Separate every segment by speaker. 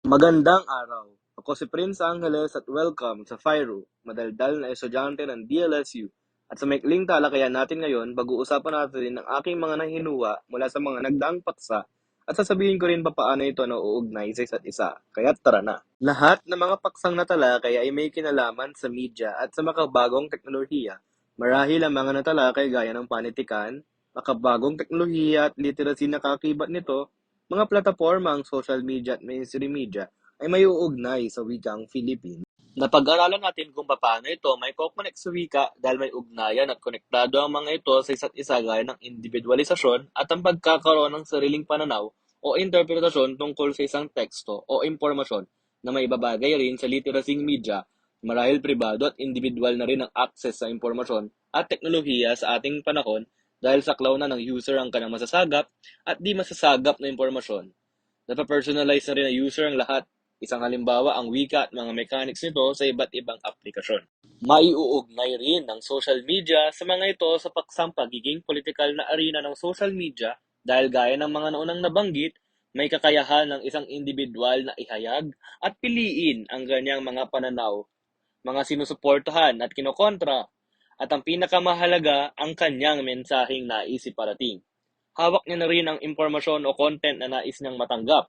Speaker 1: Magandang araw. Ako si Prince Angeles at welcome sa FIRO, madaldal na estudyante ng DLSU. At sa maikling talakayan natin ngayon, pag-uusapan natin ang aking mga nahinuwa mula sa mga nagdaang paksa at sasabihin ko rin pa paano ito nauugnay sa isa't isa. Kaya tara na. Lahat ng mga paksang natalakay ay may kinalaman sa media at sa makabagong teknolohiya. Marahil ang mga natalakay gaya ng panitikan, makabagong teknolohiya at literacy na kakibat nito, mga plataporma ang social media at mainstream media ay may uugnay sa wikang Filipino. Napag-aralan natin kung paano ito may kokonek sa wika dahil may ugnayan at konektado ang mga ito sa isa't isa gaya ng individualisasyon at ang pagkakaroon ng sariling pananaw o interpretasyon tungkol sa isang teksto o impormasyon na may babagay rin sa literasing media, marahil pribado at individual na rin ang access sa impormasyon at teknolohiya sa ating panahon dahil saklaw na ng user ang kanyang masasagap at di masasagap na impormasyon. Napapersonalize na rin ng user ang lahat. Isang halimbawa ang wika at mga mechanics nito sa iba't ibang aplikasyon. Maiuugnay rin ng social media sa mga ito sa paksang pagiging politikal na arena ng social media dahil gaya ng mga naunang nabanggit, may kakayahan ng isang individual na ihayag at piliin ang ganyang mga pananaw, mga sinusuportahan at kinokontra, at ang pinakamahalaga, ang kanyang mensaheng nais iparating. Hawak niya na rin ang impormasyon o content na nais niyang matanggap.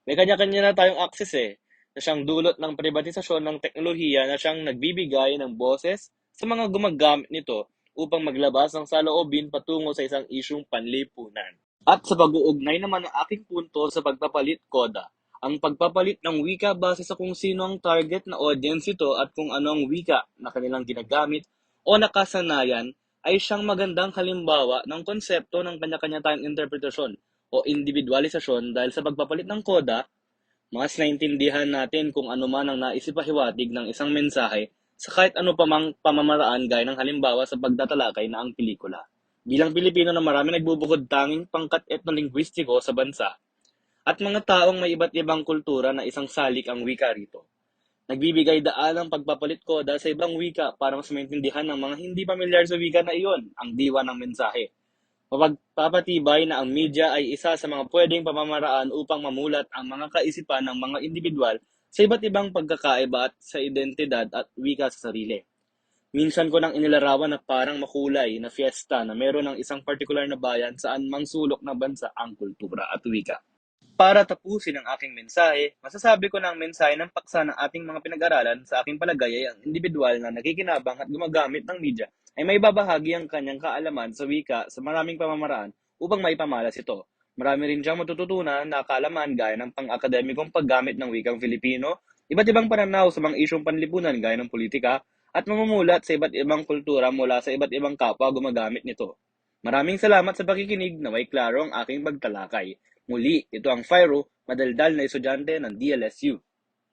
Speaker 1: May kanya-kanya na tayong access na siyang dulot ng privatisasyon ng teknolohiya na siyang nagbibigay ng boses sa mga gumagamit nito upang maglabas ng saloobin patungo sa isang isyung panlipunan. At sa pag-uugnay naman ng aking punto sa pagpapalit koda, ang pagpapalit ng wika base sa kung sino ang target na audience ito at kung ano ang wika na kanilang ginagamit o nakasanayan ay siyang magandang halimbawa ng konsepto ng kanya-kanya tayong interpretasyon o individualisasyon dahil sa pagpapalit ng koda, mas naintindihan natin kung ano man ang nais ipahiwatig ng isang mensahe sa kahit ano pa mang pamamaraan gaya ng halimbawa sa pagtatalakay na ang pelikula. Bilang Pilipino na marami nagbubukod tanging pangkat etnolinguistiko sa bansa at mga taong may iba't ibang kultura na isang salik ang wika rito. Nagbibigay daan ang pagpapalit koda sa ibang wika para mas maintindihan ng mga hindi pamilyar sa wika na iyon ang diwa ng mensahe. Mapagpapatibay na ang media ay isa sa mga pwedeng pamamaraan upang mamulat ang mga kaisipan ng mga individual sa iba't ibang pagkakaiba at sa identidad at wika sa sarili. Minsan ko nang inilarawan na parang makulay na fiesta na meron ng isang partikular na bayan saan mang sulok ng bansa ang kultura at wika. Para tapusin ang aking mensahe, masasabi ko na ang mensahe ng paksa ng ating mga pinag-aralan sa aking palagay ay ang individual na nakikinabang at gumagamit ng media ay may babahagi ang kanyang kaalaman sa wika sa maraming pamamaraan upang maipamalas ito. Marami rin siyang matututunan na kaalaman gaya ng pang-akademikong paggamit ng wikang Filipino, iba't ibang pananaw sa mga isyong panlipunan gaya ng politika, at mamumulat sa iba't ibang kultura mula sa iba't ibang kapwa gumagamit nito. Maraming salamat sa pakikinig, naway klaro ang aking pagtalakay. Muli, ito ang FIRO, madaldal na estudyante ng DLSU.